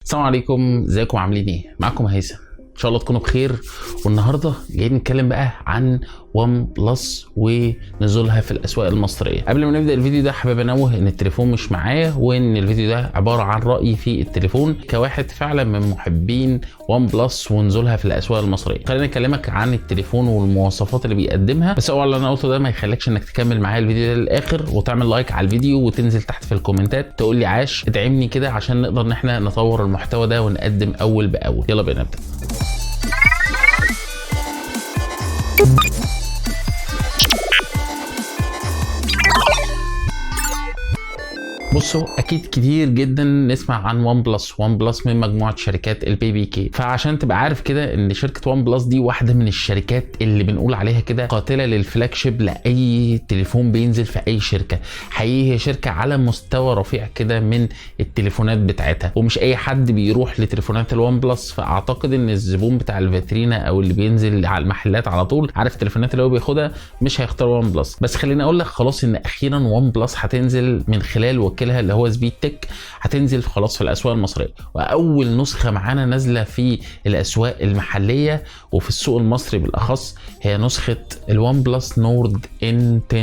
السلام عليكم، ازيكم عاملين ايه؟ معاكم هيثم، ان شاء الله تكونوا بخير. والنهارده جايين نتكلم بقى عن ون بلس ونزولها في الاسواق المصريه. قبل ما نبدا الفيديو ده حابب انوه ان التليفون مش معايا، وان الفيديو ده عباره عن رايي في التليفون كواحد فعلا من محبين ون بلس ونزولها في الاسواق المصريه. خليني اكلمك عن التليفون والمواصفات اللي بيقدمها، بس اول اللي انا قلته ده ما يخليكش انك تكمل معايا الفيديو ده للاخر وتعمل لايك على الفيديو وتنزل تحت في الكومنتات تقول لي عاش، ادعمني كده عشان نقدر ان احنا نطور المحتوى ده ونقدم اول باول. يلا بينا نبدا. بصوا، اكيد كتير جدا نسمع عن ون بلس من مجموعه شركات البي بي كي. فعشان تبقى عارف كده ان شركه ون بلس دي واحده من الشركات اللي بنقول عليها كده قاتله للفلاج شيب لاي تليفون بينزل في اي شركه. حقيقي هي شركه على مستوى رفيع كده من التليفونات بتاعتها، ومش اي حد بيروح لتليفونات الون بلس. فاعتقد ان الزبون بتاع الفاترينا او اللي بينزل على المحلات على طول عارف التليفونات اللي هو بياخدها مش هيختار ون بلس. بس خليني اقول لك خلاص ان اخيرا ون بلس هتنزل من خلال وكيلها اللي هو سبيد تك، هتنزل خلاص في الاسواق المصريه. واول نسخه معانا نازله في الاسواق المحليه وفي السوق المصري بالاخص هي نسخه الون بلس نورد N10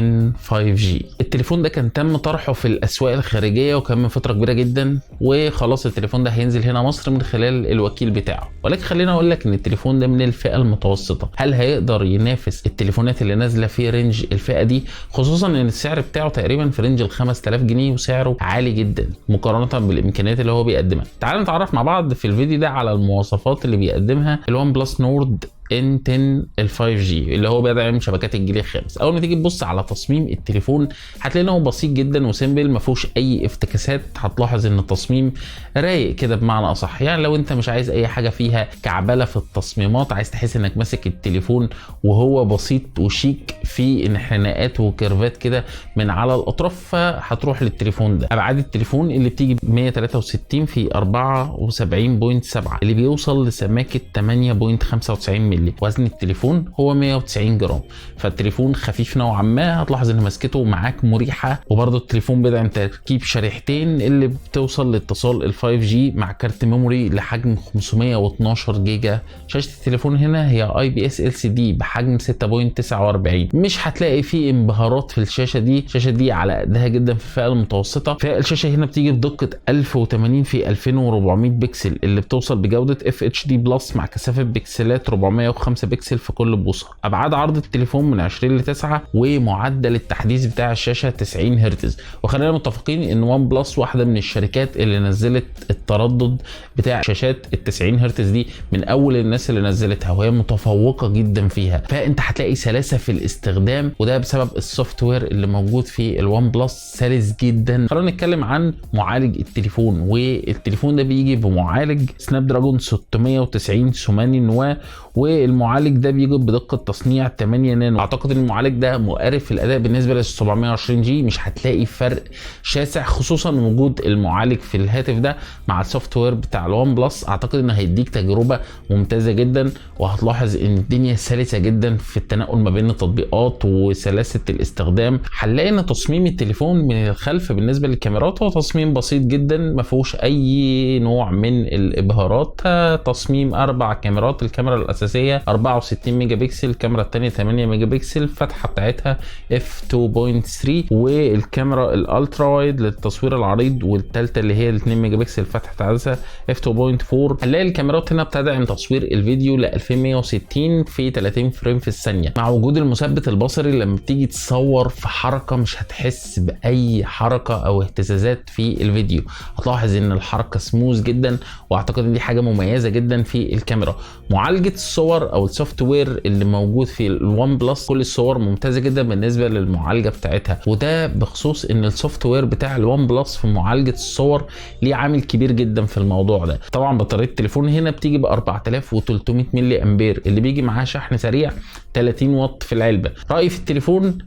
5G. التليفون ده كان تم طرحه في الاسواق الخارجيه وكان من فتره كبيره جدا، وخلاص التليفون ده هينزل هنا مصر من خلال الوكيل بتاعه. ولكن خلينا اقول لك ان التليفون ده من الفئه المتوسطه. هل هيقدر ينافس التليفونات اللي نازله في رينج الفئه دي، خصوصا ان السعر بتاعه تقريبا في رينج ال 5000 جنيه وسعره عالي جدا مقارنه بالامكانيات اللي هو بيقدمها؟ تعالوا نتعرف مع بعض في الفيديو ده على المواصفات اللي بيقدمها الون بلس نورد N10 ال 5G اللي هو بيدعم شبكات الجيل الخامس. اول ما تيجي تبص على تصميم التليفون هتلاقي ان هو بسيط جدا وسيمبل، ما فيهوش اي افتكاسات. هتلاحظ ان التصميم رايق كده بمعنى اصح. يعني لو انت مش عايز اي حاجه فيها كعبله في التصميمات، عايز تحس انك ماسك التليفون وهو بسيط وشيك في انحناءات وكيرفات كده من على الاطراف، فهتروح للتليفون ده. ابعاد التليفون اللي بتيجي 163 في 74.7 اللي بيوصل لسماكه 8.95 مللي. وزن التليفون هو 190 جرام، فالتليفون خفيف نوعا ما. هتلاحظ ان مسكته معاك مريحه، وبرده التليفون بيدعم تركيب شريحتين اللي بتوصل لاتصال ال 5G مع كارت ميموري لحجم 512 جيجا. شاشه التليفون هنا هي IPS LCD بحجم 6.49. مش هتلاقي فيه انبهارات في الشاشه دي. الشاشه دي على قدها جدا في الفئه المتوسطه. فالشاشه هنا بتيجي بدقه 1080 في 2400 بكسل اللي بتوصل بجوده FHD بلس مع كثافه بكسلات 405 بكسل في كل بوصه. ابعاد عرض التليفون من 20 ل 9، ومعدل التحديث بتاع الشاشه 90 هرتز. وخلينا متفقين ان ون بلس واحده من الشركات اللي نزلت التردد بتاع شاشات ال 90 هرتز دي من اول الناس اللي نزلتها، وهي متفوقه جدا فيها. فانت هتلاقي سلاسه في الاستخدام، وده بسبب السوفت وير اللي موجود في الون بلس سلس جدا. خلينا نتكلم عن معالج التليفون. والتليفون ده بيجي بمعالج سناب دراجون 690 ثماني نواه، والمعالج ده بيجي بدقه تصنيع 8 نانو. اعتقد ان المعالج ده مقارب في الاداء بالنسبه لل 720G. مش هتلاقي فرق شاسع، خصوصا وجود المعالج في الهاتف ده مع السوفت وير بتاع الون بلس. اعتقد انه هيديك تجربه ممتازه جدا، وهتلاحظ ان الدنيا سلسه جدا في التنقل ما بين التطبيقات وسلاسه الاستخدام. هنلاقي ان تصميم التليفون من الخلف بالنسبه للكاميرات هو تصميم بسيط جدا، ما فيهوش اي نوع من الابهارات. تصميم 4 كاميرات. الكاميرا الاساسيه 64 ميجا بكسل، الكاميرا الثانيه 8 ميجا بكسل، الفتحه بتاعتها f2.3، والكاميرا الالترا وايد للتصوير العريض، والثالثه اللي هي 2 ميجا بكسل فتحه عدسه f2.4. هنلاقي الكاميرات هنا بتدعم تصوير الفيديو ل 2160 في 30 فريم في الثانيه، مع وجود المثبت البصري. لما بتيجي تصور في حركه مش هتحس باي حركه او اهتزازات في الفيديو. هتلاحظ ان الحركه سموث جدا، واعتقد ان دي حاجه مميزه جدا في الكاميرا. معالجه الصور او السوفت وير اللي موجود في الون بلس كل الصور ممتازه جدا بالنسبه للمعالجه بتاعتها، وده بخصوص ان السوفت وير بتاع الون بلس في معالجه الصور ليه عامل كبير جدا في الموضوع ده. طبعا بطاريه التليفون هنا بتيجي ب 4300 ملي امبير اللي بيجي معاه شحن سريع 30 واط في العلبه. رايي في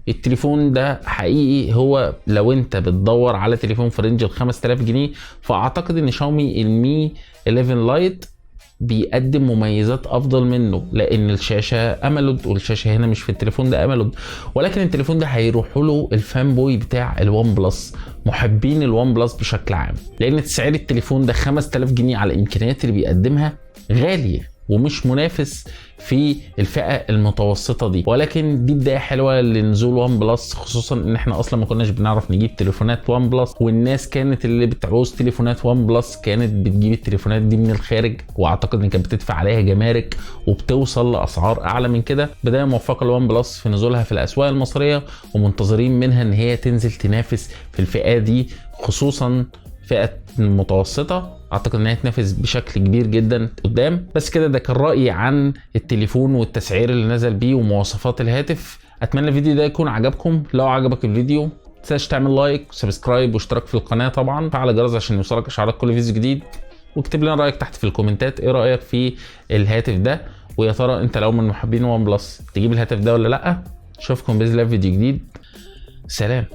التليفون ده حقيقي هو لو انت بتدور على تليفون في رينج ال 5000 جنيه، فاعتقد ان شاومي المي 11 لايت بيقدم مميزات افضل منه، لان الشاشه امولود، والشاشه هنا مش في التليفون ده امولود. ولكن التليفون ده هيروحوا له الفان بوي بتاع الوان بلس، محبين الوان بلس بشكل عام، لان تسعير التليفون ده 5000 جنيه على الامكانيات اللي بيقدمها غاليه ومش منافس في الفئه المتوسطه دي. ولكن دي بدايه حلوه لنزول وان بلس، خصوصا ان احنا اصلا ما كناش بنعرف نجيب تليفونات وان بلس، والناس كانت اللي بتعوز تليفونات وان بلس كانت بتجيب التليفونات دي من الخارج، واعتقد ان كانت بتدفع عليها جمارك وبتوصل لاسعار اعلى من كده. بدايه موفقه لوان بلس في نزولها في الاسواق المصريه، ومنتظرين منها ان هي تنزل تنافس في الفئه دي، خصوصا فئه المتوسطه. اعتقد انها تنافس بشكل كبير جدا قدام. بس كده ده كان رايي عن التليفون والتسعير اللي نزل بيه ومواصفات الهاتف. اتمنى الفيديو ده يكون عجبكم. لو عجبك الفيديو متنساش تعمل لايك وسبسكرايب واشتراك في القناه، طبعا فعل الجرس عشان يوصلك اشعارات كل فيديو جديد، واكتب لنا رايك تحت في الكومنتات. ايه رايك في الهاتف ده؟ ويا ترى انت لو من محبين وان بلس تجيب الهاتف ده ولا لا؟ اشوفكم باذن الله في فيديو جديد. سلام.